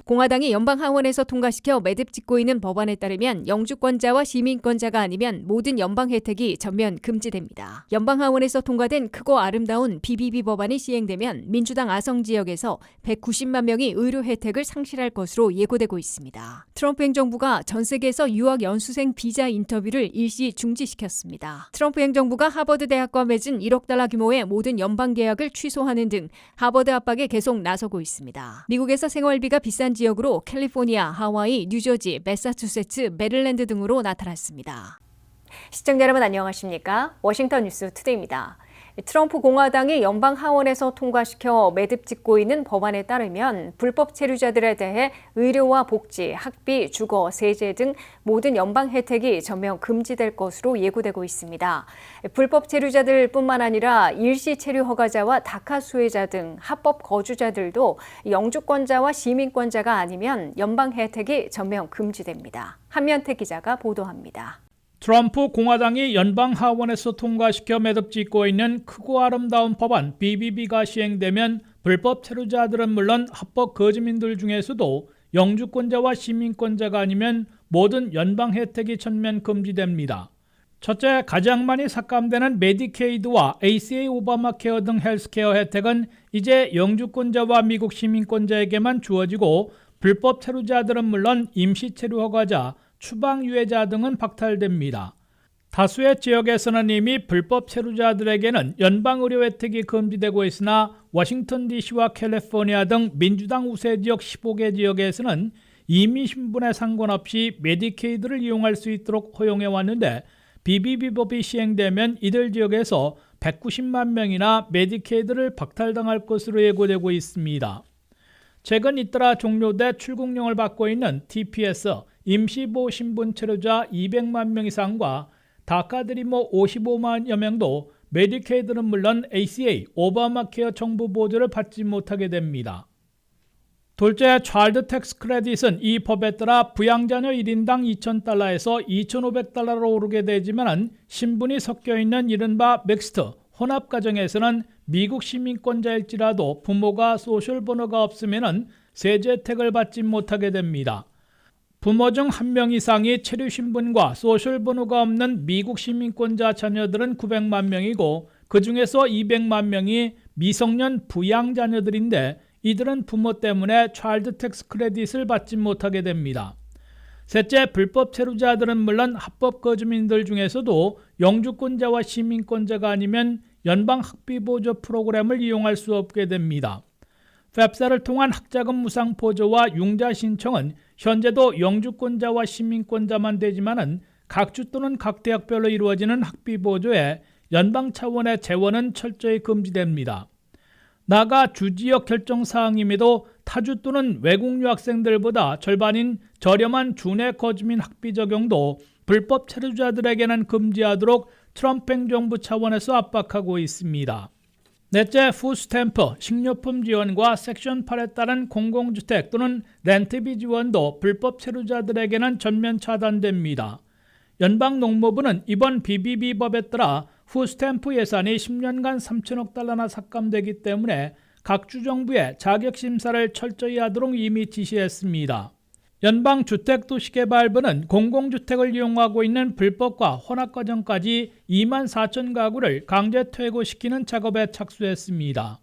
공화당이 연방하원에서 통과시켜 매듭 짓고 있는 법안에 따르면 영주권자와 시민권자가 아니면 모든 연방 혜택이 전면 금지됩니다. 연방하원에서 통과된 크고 아름다운 BBB 법안이 시행되면 민주당 아성 지역에서 190만 명이 의료 혜택을 상실할 것으로 예고되고 있습니다. 트럼프 행정부가 전 세계에서 유학 연수생 비자 인터뷰를 일시 중지시켰습니다. 트럼프 행정부가 하버드 대학과 맺은 1억 달러 규모의 모든 연방 계약을 취소하는 등 하버드 압박에 계속 나서고 있습니다. 미국에서 생활비가 비싼 지역으로 캘리포니아, 하와이, 뉴저지, 매사추세츠, 메릴랜드 등으로 나타났습니다. 시청자 여러분 안녕하십니까? 워싱턴 뉴스 투데이입니다. 트럼프 공화당이 연방 하원에서 통과시켜 매듭 짓고 있는 법안에 따르면 불법 체류자들에 대해 의료와 복지, 학비, 주거, 세제 등 모든 연방 혜택이 전면 금지될 것으로 예고되고 있습니다. 불법 체류자들뿐만 아니라 일시 체류 허가자와 다카 수혜자 등 합법 거주자들도 영주권자와 시민권자가 아니면 연방 혜택이 전면 금지됩니다. 한면택 기자가 보도합니다. 트럼프 공화당이 연방 하원에서 통과시켜 매듭 짓고 있는 크고 아름다운 법안 BBB가 시행되면 불법 체류자들은 물론 합법 거주민들 중에서도 영주권자와 시민권자가 아니면 모든 연방 혜택이 전면 금지됩니다. 첫째, 가장 많이 삭감되는 메디케이드와 ACA 오바마케어 등 헬스케어 혜택은 이제 영주권자와 미국 시민권자에게만 주어지고 불법 체류자들은 물론 임시 체류 허가자, 추방 유해자 등은 박탈됩니다. 다수의 지역에서는 이미 불법 체류자들에게는 연방 의료 혜택이 금지되고 있으나 워싱턴 DC와 캘리포니아 등 민주당 우세 지역 15개 지역에서는 이미 신분에 상관없이 메디케이드를 이용할 수 있도록 허용해 왔는데 BBB법이 시행되면 이들 지역에서 190만 명이나 메디케이드를 박탈당할 것으로 예고되고 있습니다. 최근 잇따라 종료돼 출국령을 받고 있는 TPS 임시보호 신분 체류자 200만 명 이상과 다카 드리머 55만여 명도 메디케이드는 물론 ACA, 오바마케어 정부 보조를 받지 못하게 됩니다. 둘째, 차일드 텍스 크레딧은 이 법에 따라 부양자녀 1인당 $2,000에서 $2,500로 오르게 되지만 신분이 섞여있는 이른바 믹스트, 혼합가정에서는 미국 시민권자일지라도 부모가 소셜 번호가 없으면 세제 혜택을 받지 못하게 됩니다. 부모 중 한 명 이상이 체류 신분과 소셜 번호가 없는 미국 시민권자 자녀들은 900만 명이고 그 중에서 200만 명이 미성년 부양 자녀들인데 이들은 부모 때문에 차일드 텍스 크레딧을 받지 못하게 됩니다. 셋째, 불법 체류자들은 물론 합법 거주민들 중에서도 영주권자와 시민권자가 아니면 연방 학비 보조 프로그램을 이용할 수 없게 됩니다. 팹사를 통한 학자금 무상 보조와 융자 신청은 현재도 영주권자와 시민권자만 되지만은 각 주 또는 각 대학별로 이루어지는 학비 보조에 연방 차원의 재원은 철저히 금지됩니다. 나아가 주지역 결정 사항임에도 타주 또는 외국 유학생들보다 절반인 저렴한 주내 거주민 학비 적용도 불법 체류자들에게는 금지하도록 트럼프 행정부 차원에서 압박하고 있습니다. 넷째, 푸드스탬프, 식료품 지원과 섹션 8에 따른 공공주택 또는 렌트비 지원도 불법 체류자들에게는 전면 차단됩니다. 연방농무부는 이번 BBB법에 따라 푸드스탬프 예산이 10년간 3천억 달러나 삭감되기 때문에 각 주 정부의 자격심사를 철저히 하도록 이미 지시했습니다. 연방주택도시개발부는 공공주택을 이용하고 있는 불법과 혼합과정까지 2만 4천 가구를 강제 퇴거시키는 작업에 착수했습니다.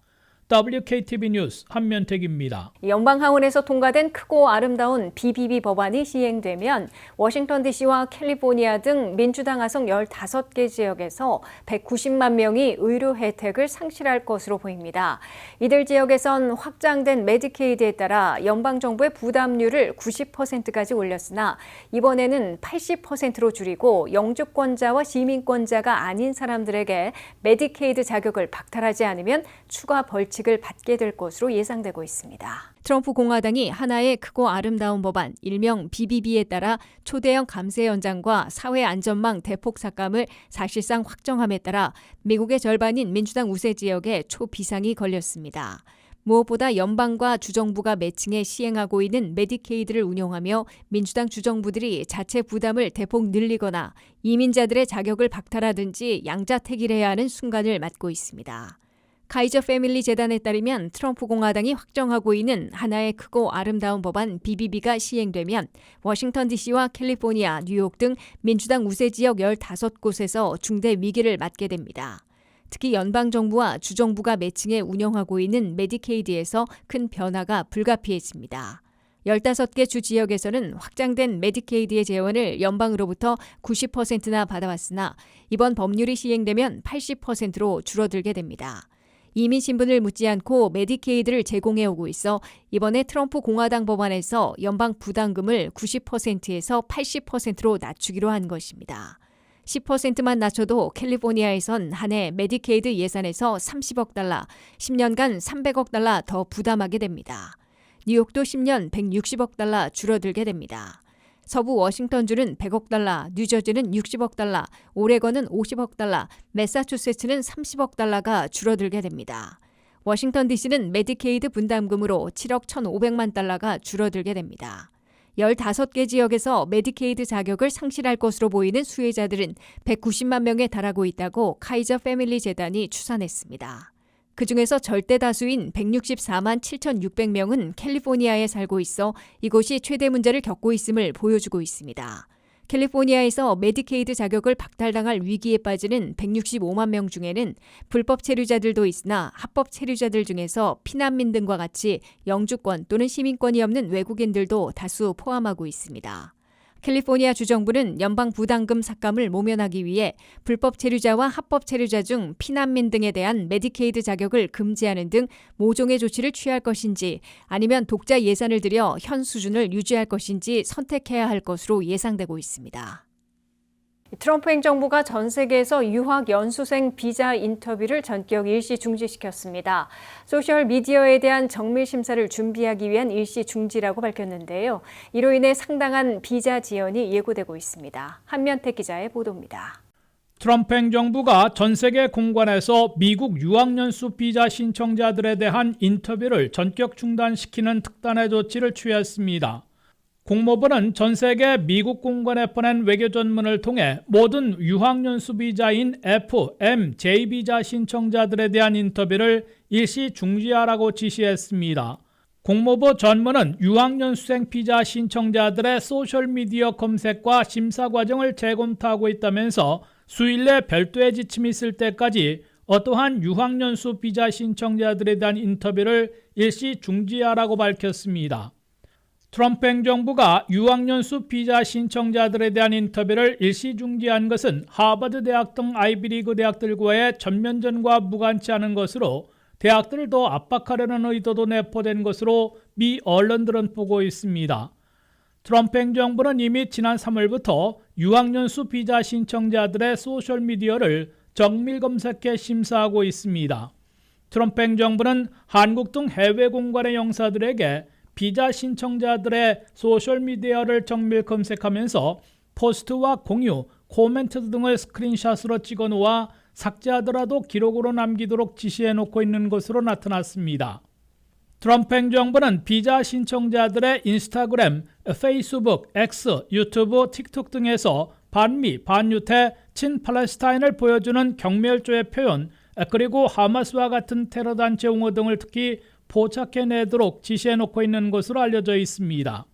WKTV 뉴스 한면택입니다. 연방하원에서 통과된 크고 아름다운 BBB 법안이 시행되면 워싱턴 DC와 캘리포니아 등 민주당 하성 15개 지역에서 190만 명이 의료 혜택을 상실할 것으로 보입니다. 이들 지역에선 확장된 메디케이드에 따라 연방정부의 부담률을 90%까지 올렸으나 이번에는 80%로 줄이고 영주권자와 시민권자가 아닌 사람들에게 메디케이드 자격을 박탈하지 않으면 추가 벌칙을 받게 될 것으로 예상되고 있습니다. 트럼프 공화당이 하나의 크고 아름다운 법안, 일명 BBB에 따라 초대형 감세 연장과 사회 안전망 대폭 삭감을 사실상 확정함에 따라 미국의 절반인 민주당 우세 지역에 초비상이 걸렸습니다. 무엇보다 연방과 주정부가 매칭해 시행하고 있는 메디케이드를 운용하며 민주당 주정부들이 자체 부담을 대폭 늘리거나 이민자들의 자격을 박탈하든지 양자택일해야 하는 순간을 맞고 있습니다. 카이저 패밀리 재단에 따르면 트럼프 공화당이 확정하고 있는 하나의 크고 아름다운 법안 BBB가 시행되면 워싱턴 DC와 캘리포니아, 뉴욕 등 민주당 우세 지역 15곳에서 중대 위기를 맞게 됩니다. 특히 연방정부와 주정부가 매칭해 운영하고 있는 메디케이드에서 큰 변화가 불가피해집니다. 15개 주 지역에서는 확장된 메디케이드의 재원을 연방으로부터 90%나 받아왔으나 이번 법률이 시행되면 80%로 줄어들게 됩니다. 이민 신분을 묻지 않고 메디케이드를 제공해오고 있어 이번에 트럼프 공화당 법안에서 연방 부담금을 90%에서 80%로 낮추기로 한 것입니다. 10%만 낮춰도 캘리포니아에선 한 해 메디케이드 예산에서 30억 달러, 10년간 300억 달러 더 부담하게 됩니다. 뉴욕도 10년 160억 달러 줄어들게 됩니다. 서부 워싱턴주는 100억 달러, 뉴저지는 60억 달러, 오레건은 50억 달러, 매사추세츠는 30억 달러가 줄어들게 됩니다. 워싱턴 DC는 메디케이드 분담금으로 7억 1,500만 달러가 줄어들게 됩니다. 15개 지역에서 메디케이드 자격을 상실할 것으로 보이는 수혜자들은 190만 명에 달하고 있다고 카이저 패밀리 재단이 추산했습니다. 그중에서 절대 다수인 164만 7,600명은 캘리포니아에 살고 있어 이곳이 최대 문제를 겪고 있음을 보여주고 있습니다. 캘리포니아에서 메디케이드 자격을 박탈당할 위기에 빠지는 165만 명 중에는 불법 체류자들도 있으나 합법 체류자들 중에서 피난민 등과 같이 영주권 또는 시민권이 없는 외국인들도 다수 포함하고 있습니다. 캘리포니아 주정부는 연방 부담금 삭감을 모면하기 위해 불법 체류자와 합법 체류자 중 피난민 등에 대한 메디케이드 자격을 금지하는 등 모종의 조치를 취할 것인지 아니면 독자 예산을 들여 현 수준을 유지할 것인지 선택해야 할 것으로 예상되고 있습니다. 트럼프 행정부가 전 세계에서 유학 연수생 비자 인터뷰를 전격 일시 중지시켰습니다. 소셜미디어에 대한 정밀 심사를 준비하기 위한 일시 중지라고 밝혔는데요. 이로 인해 상당한 비자 지연이 예고되고 있습니다. 한면택 기자의 보도입니다. 트럼프 행정부가 전 세계 공관에서 미국 유학연수 비자 신청자들에 대한 인터뷰를 전격 중단시키는 특단의 조치를 취했습니다. 국무부는 전 세계 미국 공관에 보낸 외교 전문을 통해 모든 유학연수 비자인 FMJ 비자 신청자들에 대한 인터뷰를 일시 중지하라고 지시했습니다. 국무부 전문은 유학연수생 비자 신청자들의 소셜미디어 검색과 심사 과정을 재검토하고 있다면서 수일 내 별도의 지침이 있을 때까지 어떠한 유학연수 비자 신청자들에 대한 인터뷰를 일시 중지하라고 밝혔습니다. 트럼프 행정부가 유학연수 비자 신청자들에 대한 인터뷰를 일시 중지한 것은 하버드 대학 등 아이비리그 대학들과의 전면전과 무관치 않은 것으로 대학들을 더 압박하려는 의도도 내포된 것으로 미 언론들은 보고 있습니다. 트럼프 행정부는 이미 지난 3월부터 유학연수 비자 신청자들의 소셜미디어를 정밀 검색해 심사하고 있습니다. 트럼프 행정부는 한국 등 해외 공관의 영사들에게 비자 신청자들의 소셜미디어를 정밀 검색하면서 포스트와 공유, 코멘트 등을 스크린샷으로 찍어놓아 삭제하더라도 기록으로 남기도록 지시해놓고 있는 것으로 나타났습니다. 트럼프 행정부는 비자 신청자들의 인스타그램, 페이스북, X, 유튜브, 틱톡 등에서 반미, 반유태, 친팔레스타인을 보여주는 경멸조의 표현, 그리고 하마스와 같은 테러단체 옹호 등을 특히 포착해내도록 지시해놓고 있는 것으로 알려져 있습니다.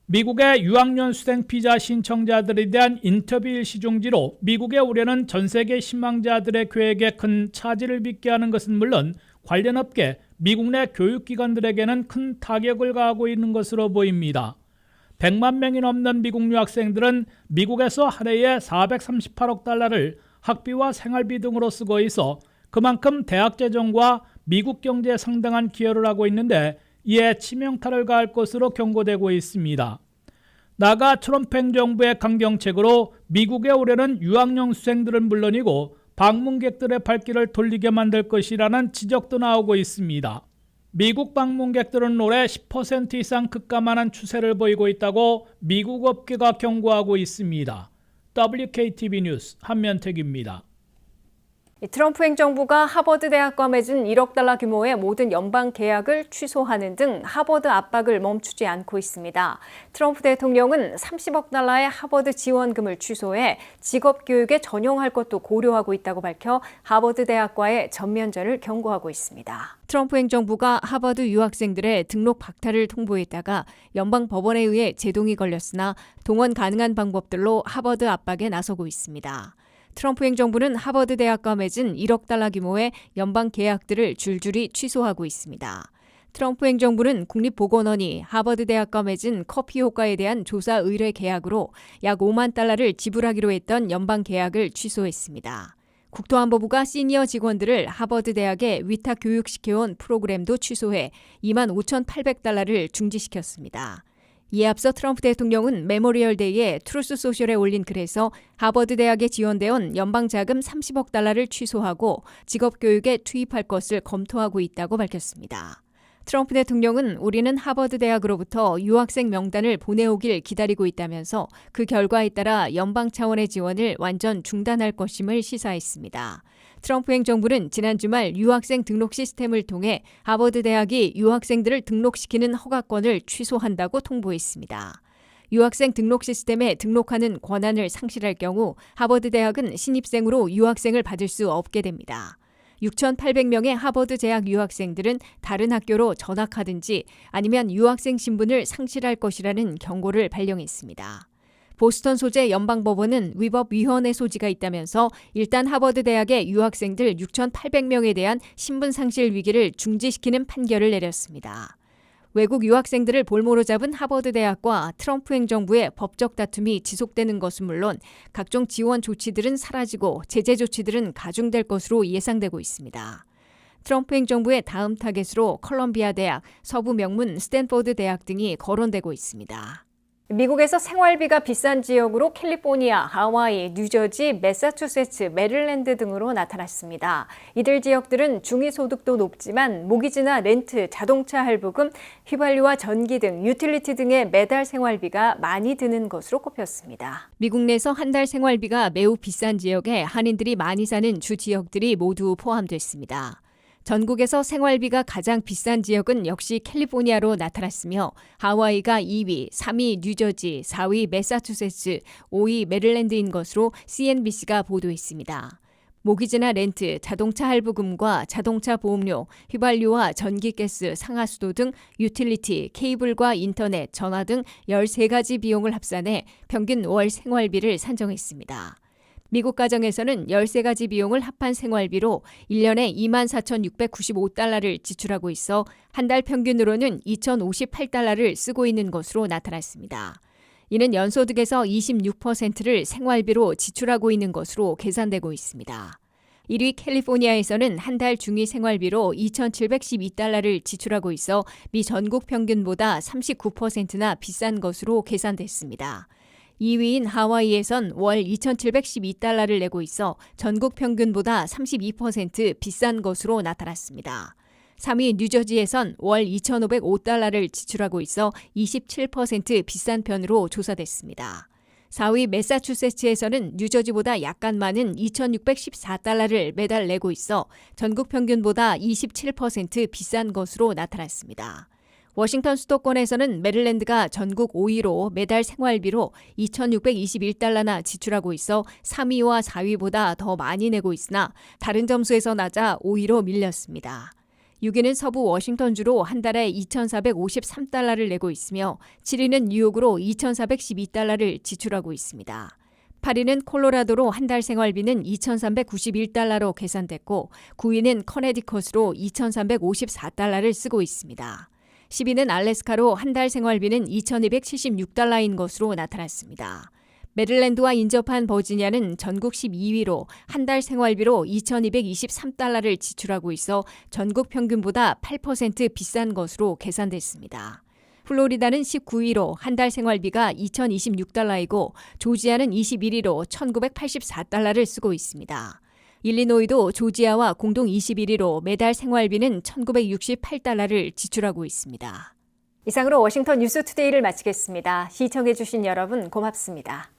미국의 유학연수생 비자 신청자들에 대한 인터뷰 일시 중지로 미국의 우려는 전 세계 희망자들의 계획에 큰 차질을 빚게 하는 것은 물론 관련 업계, 미국 내 교육기관들에게는 큰 타격을 가하고 있는 것으로 보입니다. 100만 명이 넘는 미국 유학생들은 미국에서 한 해에 438억 달러를 학비와 생활비 등으로 쓰고 있어 그만큼 대학 재정과 미국 경제에 상당한 기여를 하고 있는데 이에 치명타를 가할 것으로 경고되고 있습니다. 나아가 트럼프 행정부의 강경책으로 미국에 오려는 유학연수생들은 물론이고 방문객들의 발길을 돌리게 만들 것이라는 지적도 나오고 있습니다. 미국 방문객들은 올해 10% 이상 급감하는 추세를 보이고 있다고 미국 업계가 경고하고 있습니다. WKTV 뉴스 한면택입니다. 트럼프 행정부가 하버드 대학과 맺은 1억 달러 규모의 모든 연방 계약을 취소하는 등 하버드 압박을 멈추지 않고 있습니다. 트럼프 대통령은 30억 달러의 하버드 지원금을 취소해 직업 교육에 전용할 것도 고려하고 있다고 밝혀 하버드 대학과의 전면전을 경고하고 있습니다. 트럼프 행정부가 하버드 유학생들의 등록 박탈을 통보했다가 연방 법원에 의해 제동이 걸렸으나 동원 가능한 방법들로 하버드 압박에 나서고 있습니다. 트럼프 행정부는 하버드 대학과 맺은 1억 달러 규모의 연방 계약들을 줄줄이 취소하고 있습니다. 트럼프 행정부는 국립보건원이 하버드 대학과 맺은 커피 효과에 대한 조사 의뢰 계약으로 약 5만 달러를 지불하기로 했던 연방 계약을 취소했습니다. 국토안보부가 시니어 직원들을 하버드 대학에 위탁 교육시켜온 프로그램도 취소해 2만 5,800달러를 중지시켰습니다. 이에 앞서 트럼프 대통령은 메모리얼 데이에 트루스 소셜에 올린 글에서 하버드 대학에 지원되온 연방 자금 30억 달러를 취소하고 직업 교육에 투입할 것을 검토하고 있다고 밝혔습니다. 트럼프 대통령은 우리는 하버드 대학으로부터 유학생 명단을 보내오길 기다리고 있다면서 그 결과에 따라 연방 차원의 지원을 완전 중단할 것임을 시사했습니다. 트럼프 행정부는 지난 주말 유학생 등록 시스템을 통해 하버드 대학이 유학생들을 등록시키는 허가권을 취소한다고 통보했습니다. 유학생 등록 시스템에 등록하는 권한을 상실할 경우 하버드 대학은 신입생으로 유학생을 받을 수 없게 됩니다. 6,800명의 하버드 재학 유학생들은 다른 학교로 전학하든지 아니면 유학생 신분을 상실할 것이라는 경고를 발령했습니다. 보스턴 소재 연방법원은 위법위헌의 소지가 있다면서 일단 하버드 대학의 유학생들 6,800명에 대한 신분 상실 위기를 중지시키는 판결을 내렸습니다. 외국 유학생들을 볼모로 잡은 하버드 대학과 트럼프 행정부의 법적 다툼이 지속되는 것은 물론 각종 지원 조치들은 사라지고 제재 조치들은 가중될 것으로 예상되고 있습니다. 트럼프 행정부의 다음 타겟으로 컬럼비아 대학, 서부 명문 스탠포드 대학 등이 거론되고 있습니다. 미국에서 생활비가 비싼 지역으로 캘리포니아, 하와이, 뉴저지, 매사추세츠, 메릴랜드 등으로 나타났습니다. 이들 지역들은 중위소득도 높지만 모기지나 렌트, 자동차 할부금, 휘발유와 전기 등 유틸리티 등의 매달 생활비가 많이 드는 것으로 꼽혔습니다. 미국 내에서 한 달 생활비가 매우 비싼 지역에 한인들이 많이 사는 주 지역들이 모두 포함됐습니다. 전국에서 생활비가 가장 비싼 지역은 역시 캘리포니아로 나타났으며 하와이가 2위, 3위 뉴저지, 4위 매사추세츠, 5위 메릴랜드인 것으로 CNBC가 보도했습니다. 모기지나 렌트, 자동차 할부금과 자동차 보험료, 휘발유와 전기가스, 상하수도 등 유틸리티, 케이블과 인터넷, 전화 등 13가지 비용을 합산해 평균 월 생활비를 산정했습니다. 미국 가정에서는 13가지 비용을 합한 생활비로 1년에 24,695달러를 지출하고 있어 한 달 평균으로는 2,058달러를 쓰고 있는 것으로 나타났습니다. 이는 연소득에서 26%를 생활비로 지출하고 있는 것으로 계산되고 있습니다. 1위 캘리포니아에서는 한 달 중위 생활비로 2,712달러를 지출하고 있어 미 전국 평균보다 39%나 비싼 것으로 계산됐습니다. 2위인 하와이에선 월 2,712달러를 내고 있어 전국 평균보다 32% 비싼 것으로 나타났습니다. 3위 뉴저지에선 월 2,505달러를 지출하고 있어 27% 비싼 편으로 조사됐습니다. 4위 매사추세츠에서는 뉴저지보다 약간 많은 2,614달러를 매달 내고 있어 전국 평균보다 27% 비싼 것으로 나타났습니다. 워싱턴 수도권에서는 메릴랜드가 전국 5위로 매달 생활비로 2,621달러나 지출하고 있어 3위와 4위보다 더 많이 내고 있으나 다른 점수에서 낮아 5위로 밀렸습니다. 6위는 서부 워싱턴주로 한 달에 2,453달러를 내고 있으며 7위는 뉴욕으로 2,412달러를 지출하고 있습니다. 8위는 콜로라도로 한 달 생활비는 2,391달러로 계산됐고 9위는 커네디컷으로 2,354달러를 쓰고 있습니다. 10위는 알래스카로 한 달 생활비는 2,276달러인 것으로 나타났습니다. 메릴랜드와 인접한 버지니아는 전국 12위로 한 달 생활비로 2,223달러를 지출하고 있어 전국 평균보다 8% 비싼 것으로 계산됐습니다. 플로리다는 19위로 한 달 생활비가 2,026달러이고 조지아는 21위로 1,984달러를 쓰고 있습니다. 일리노이도 조지아와 공동 21위로 매달 생활비는 1,968달러를 지출하고 있습니다. 이상으로 워싱턴 뉴스투데이를 마치겠습니다. 시청해주신 여러분 고맙습니다.